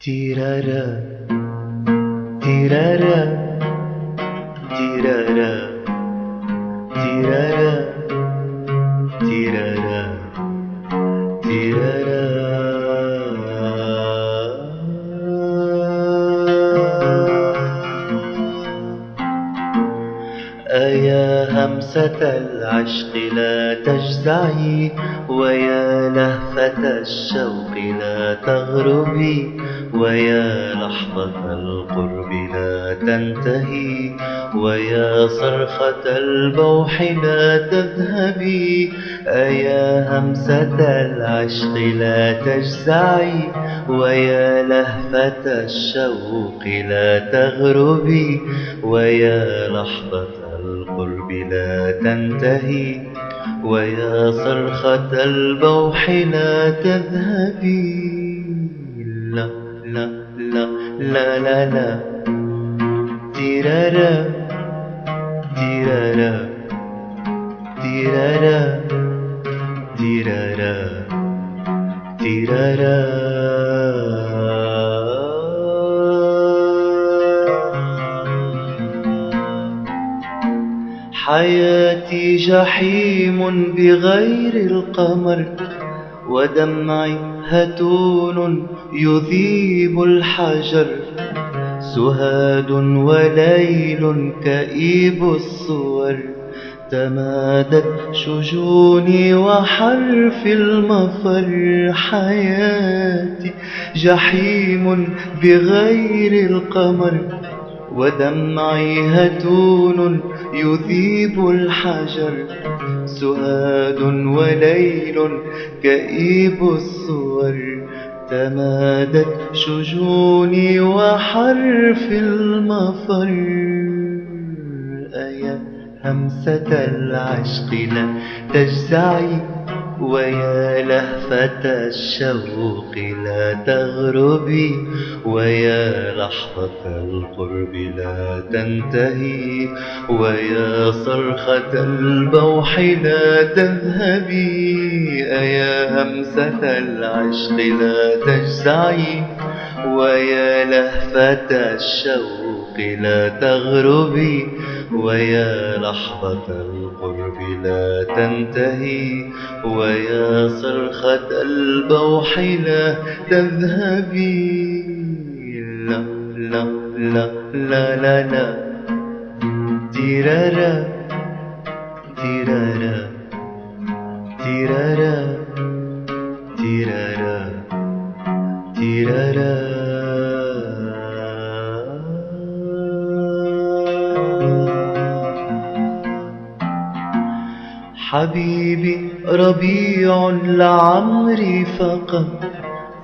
تيرارا تيرارا تيرارا تيرارا تيرارا تيرارا. أيا همسة العشق لا تجزعي، ويا لهفة الشوق لا تغربي، ويا لحظة القرب لا تنتهي، ويا صرخة البوح لا تذهبي. أيا همسة العشق لا تجزعي، ويا لهفة الشوق لا تغربي، ويا لحظة القرب لا تنتهي، ويا صرخة البوح لا تذهبي. لا لا لا لا لا لا تيرارا تيرارا تيرارا تيرارا تيرارا. حياتي جحيم بغير القمر، ودمعي هتون يذيب الحجر، سهاد وليل كئيب الصور، تمادت شجوني وحرف المفر. حياتي جحيم بغير القمر، ودمعي هتون يذيب الحجر، سهاد وليل كئيب الصور، تمادت شجوني وحرف المفر. أيا همسة العشق لا تجزعي، ويا لهفة الشوق لا تغربي، ويا لحظة القرب لا تنتهي، ويا صرخة البوح لا تذهبي. أيا همسة العشق لا تجزعي، ويا لهفة الشوق لا تغربي، ويا لحظة القرب لا تنتهي، ويا صرخة البوح لا تذهبي. لا لا لا لا لا لا تيرارا تيرارا تيرارا تيرارا تيرارا. حبيبي ربيع لعمري فقط،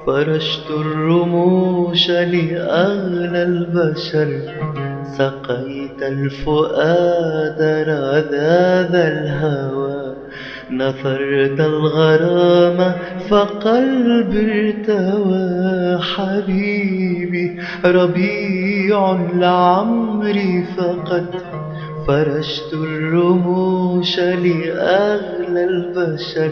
فرشت الرموش لأغلى البشر، سقيت الفؤاد رذاذ الهوى، نثرت الغرام فقلبي ارتوى. حبيبي ربيع لعمري فقط، فرشت الرموش لأغلى البشر،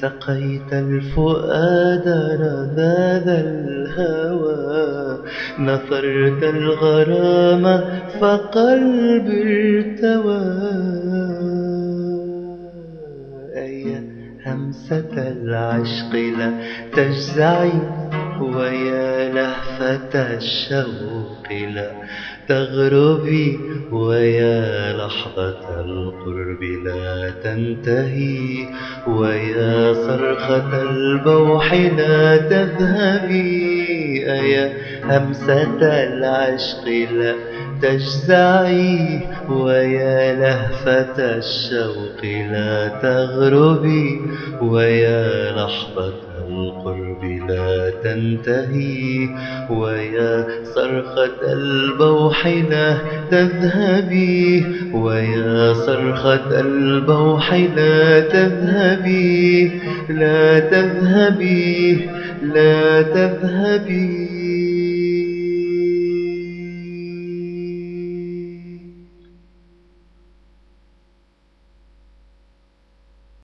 سقيت الفؤاد رذاذ الهوى، نثرت الغرام فقلبي ارتوى. أيا همسة العشق لا تجزعي، ويا لهفة الشوق لا تغربي، ويا لحظة القرب لا تنتهي، ويا صرخة البوح لا تذهبي. أيا همسة العشق لا تجزعي، ويا لهفة الشوق لا تغربي، ويا لحظة القرب لا تنتهي، ويا صرخة البوح لا تذهبي، ويا صرخة البوح لا تذهبي. لا تذهبي لا تذهبي.